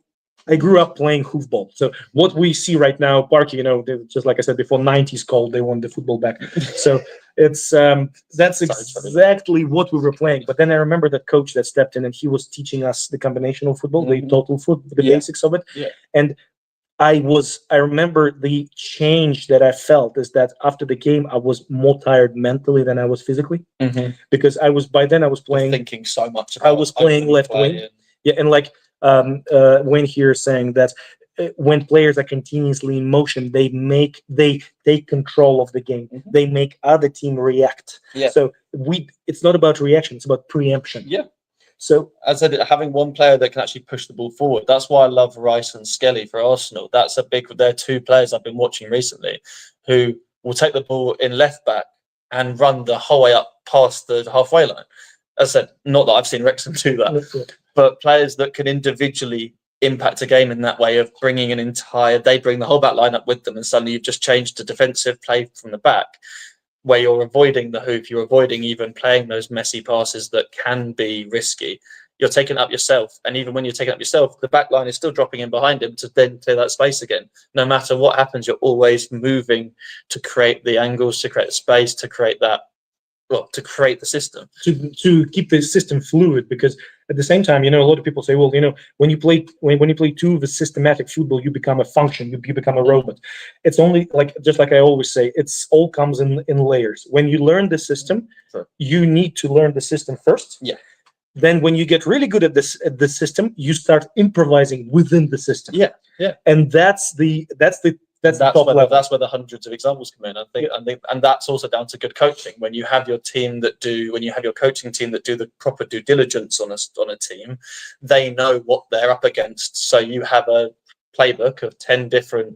grew up playing hoofball. So what we see right now, Parky, just like I said before, 90s called, they want the football back. So it's that's exactly what we were playing. But then I remember that coach that stepped in and he was teaching us the combinational football, the total football, the basics of it. Yeah. And I remember the change that I felt is that after the game, I was more tired mentally than I was physically, because by then I was playing, thinking so much. I was playing left wing. Yeah, and like Wayne here saying that when players are continuously in motion, they take control of the game. They make other team react. Yeah. So it's not about reaction; it's about preemption. Yeah. So as I said, having one player that can actually push the ball forward. That's why I love Rice and Skelly for Arsenal. They're 2 players I've been watching recently who will take the ball in left back and run the whole way up past the halfway line. As I said, not that I've seen Wrexham do that, but players that can individually impact a game in that way of bringing they bring the whole back line up with them, and suddenly you've just changed to defensive play from the back. where you're avoiding the hoop, you're avoiding even playing those messy passes that can be risky. You're taking it up yourself, and even when you're taking it up yourself, the back line is still dropping in behind him to then clear that space again. No matter what happens, you're always moving to create the angles, to create the space, to create that, well, to create the system, to keep the system fluid. Because at the same time, a lot of people say, well, when you play too of a systematic football, you become a function, you become a robot. It's only just like I always say, it's all comes in layers. When you learn the system, sure, you need to learn the system first. Yeah. Then when you get really good at the system, you start improvising within the system. Yeah, yeah. And that's the top level. That's where the hundreds of examples come in. I think, and that's also down to good coaching. When you have your coaching team that do the proper due diligence on a team, they know what they're up against. So you have a playbook of 10 different,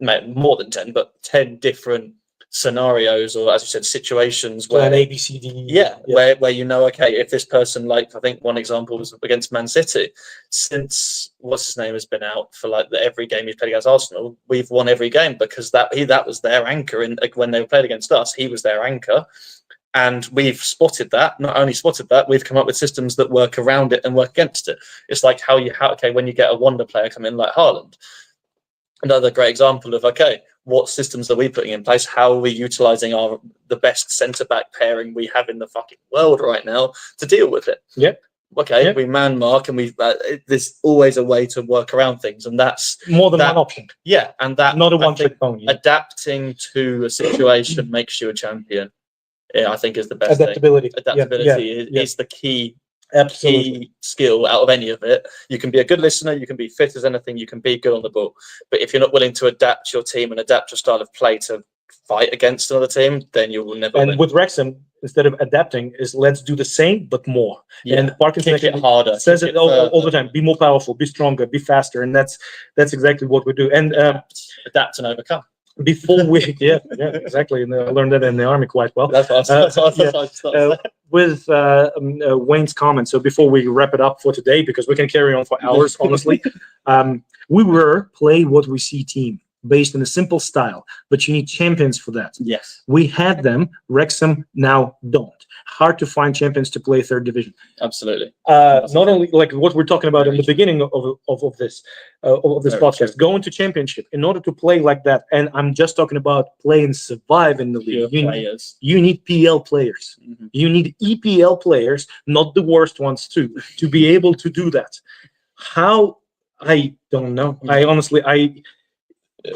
more than 10, but 10 different scenarios, or as you said, situations where A, B, C, D. Yeah, where okay, if this person, I think one example was against Man City, since what's his name has been out for every game he's played against Arsenal, we've won every game because that was their anchor. And when they played against us, he was their anchor, and we've spotted that. Not only spotted that, we've come up with systems that work around it and work against it. It's like when you get a wonder player come in like Haaland. Another great example of what systems are we putting in place? How are we utilizing the best centre-back pairing we have in the fucking world right now to deal with it? Yeah. Okay, we man mark, and there's always a way to work around things, and that's more than one option. Yeah, and that not a one-trick pony. Adapting to a situation makes you a champion. Yeah, I think is the best adaptability. thing. Adaptability is the key. Absolutely. Key skill out of any of it. You can be a good listener, you can be fit as anything, you can be good on the ball, but if you're not willing to adapt your team and adapt your style of play to fight against another team, then you will never win. With Wrexham, instead of adapting, is let's do the same but more. And Parkinson kick it harder, says it all the time: be more powerful, be stronger, be faster. And that's exactly what we do. And adapt and overcome. Before we exactly, and I learned that in the army quite well. That's with Wayne's comment. So before we wrap it up for today, because we can carry on for hours, honestly, we were play what we see team based on a simple style, but you need champions for that. Yes, we had them. Wrexham now don't. Hard to find champions to play third division. Absolutely. Not only what we're talking about in the beginning of this podcast, going to championship in order to play like that. And I'm just talking about play and survive in the league. You need PL players. Mm-hmm. You need EPL players, not the worst ones too, to be able to do that. How? I don't know.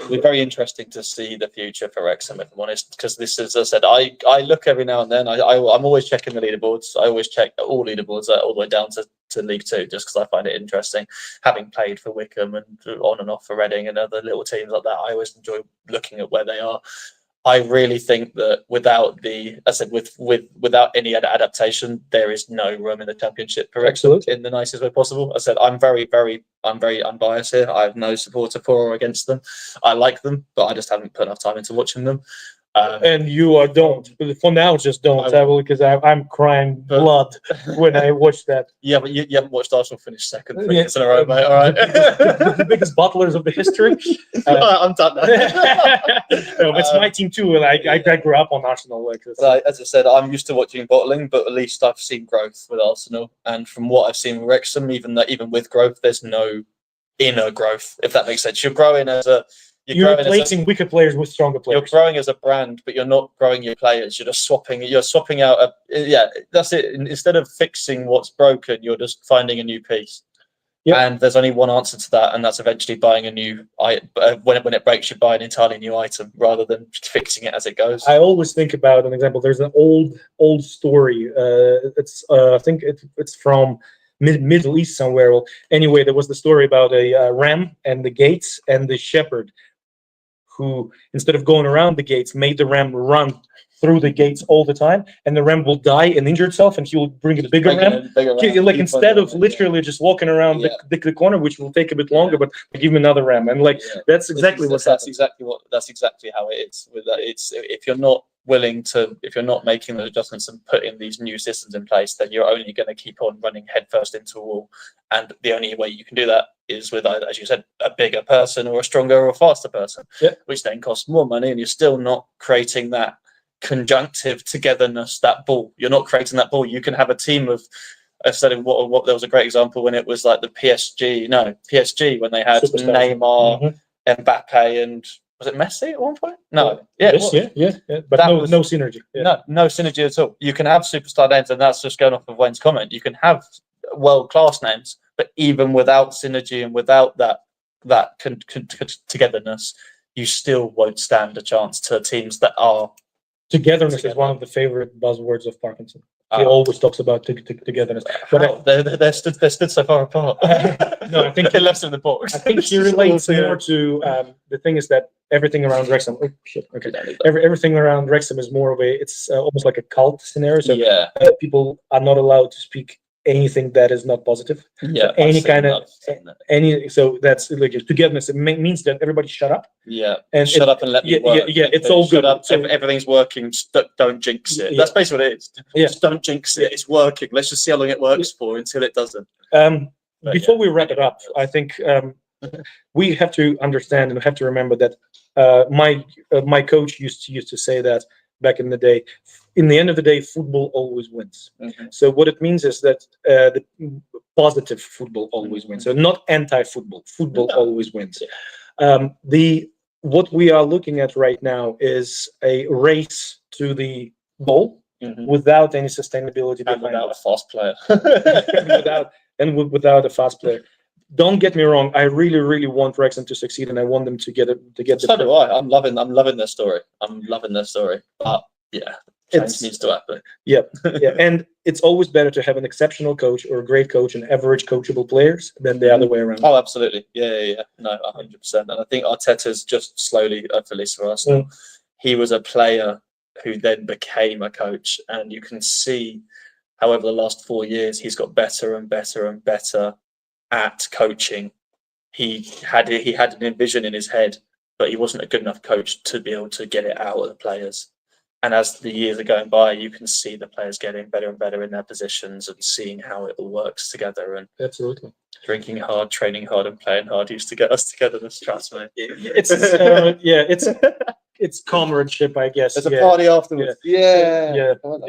We're very interesting to see the future for Wrexham, if I'm honest, because this is, as I said, I look every now and then. I'm always checking the leaderboards. I always check all leaderboards all the way down to League Two, just because I find it interesting. Having played for Wickham and on and off for Reading and other little teams like that, I always enjoy looking at where they are. I really think that without without any adaptation, there is no room in the Championship for Wrexham in the nicest way possible. I said I'm very unbiased here. I have no supporter for or against them. I like them, but I just haven't put enough time into watching them. And you don't. For now, just don't. Because I'm crying blood when I watch that. Yeah, but you haven't watched Arsenal finish second 3 years in a row, mate. All right. the biggest butlers of the history. I'm done now. No, it's my team too, and I grew up on Arsenal. As I said, I'm used to watching bottling, but at least I've seen growth with Arsenal. And from what I've seen with Wrexham, even with growth, there's no inner growth, if that makes sense. You're growing as a... You're replacing weaker players with stronger players. You're growing as a brand, but you're not growing your players. You're just swapping. You're swapping out. That's it. Instead of fixing what's broken, you're just finding a new piece. Yep. And there's only one answer to that, and that's eventually buying a new. When it breaks, you buy an entirely new item rather than fixing it as it goes. I always think about an example. There's an old story. I think it's from Middle East somewhere. Well, anyway, there was the story about a ram and the gates and the shepherd, who, instead of going around the gates, made the ram run through the gates all the time, and the ram will die and injure itself, and he will bring a bigger ram. Instead of literally just walking around the corner, which will take a bit longer, but give him another ram, and that's exactly what's happening. That's exactly how it is. With that, it's if you're not making those adjustments and putting these new systems in place, then you're only going to keep on running headfirst into a wall. And the only way you can do that is with, as you said, a bigger person or a stronger or faster person, which then costs more money, and you're still not creating that conjunctive togetherness, that ball. You're not creating that ball. You can have a team of, instead of what there was a great example when it was like the PSG when they had Superstars. Neymar, Mbappe, and was it Messi at one point? No, yes, yeah, but no synergy. Yeah. No synergy at all. You can have superstar names, and that's just going off of Wayne's comment. You can have world-class names, but even without synergy and without that togetherness, you still won't stand a chance to teams that are. Togetherness is one of the favorite buzzwords of Parkinson. He always talks about togetherness. But they're stood so far apart. No, I think they left in the box. I think he relates more to the thing is that everything around Wrexham. Oh shit! Okay, everything around Wrexham is more of it's almost like a cult scenario. So people are not allowed to speak anything that is not positive. Yeah, so so that's like togetherness. It means that everybody shut up. Yeah, and shut up and let me work. Yeah, it's all good. Up, so everything's working. Don't jinx it. That's basically what it is. Just don't jinx it. It's working. Let's just see how long it works for until it doesn't. Before we wrap it up, I think we have to understand and have to remember that my coach used to say that back in the day. In the end of the day, football always wins. So what it means is that the positive football always wins. So not anti-football. Football always wins. What we are looking at right now is a race to the goal without any sustainability and without a fast player. without a fast player. Don't get me wrong. I really, really want Wrexham to succeed, and I want them to get it. So do I. I'm loving their story. But yeah, change needs to happen. Yeah, and it's always better to have an exceptional coach or a great coach and average coachable players than the other way around. Oh, absolutely. Yeah. No, 100%. And I think Arteta's just slowly, at least for us, he was a player who then became a coach, and you can see, however, the last 4 years he's got better and better and better at coaching. He had an vision in his head, but he wasn't a good enough coach to be able to get it out of the players. And as the years are going by, you can see the players getting better and better in their positions and seeing how it all works together. And absolutely, drinking hard, training hard, and playing hard used to get us together. This trust me. It's comradeship, I guess. There's a party afterwards. Yeah. All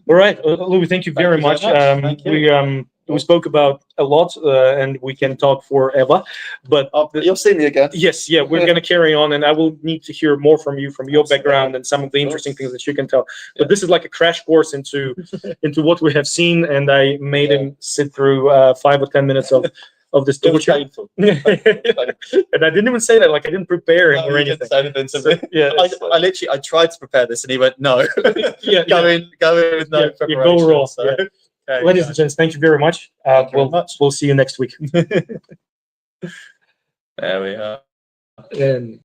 right, Louie, thank you very much. Thank you. We spoke about a lot, and we can talk forever. But you'll see me again. Yes, we're going to carry on, and I will need to hear more from you, from your background, and some of the interesting things that you can tell. But this is like a crash course into what we have seen, and I made him sit through 5 or 10 minutes of this torture. Painful. And I didn't even say that, like I didn't prepare him or anything. I tried to prepare this, and he went no. Go in with no preparation. Go raw. So. Okay, ladies and gents, thank you very much. We'll see you next week. There we are. And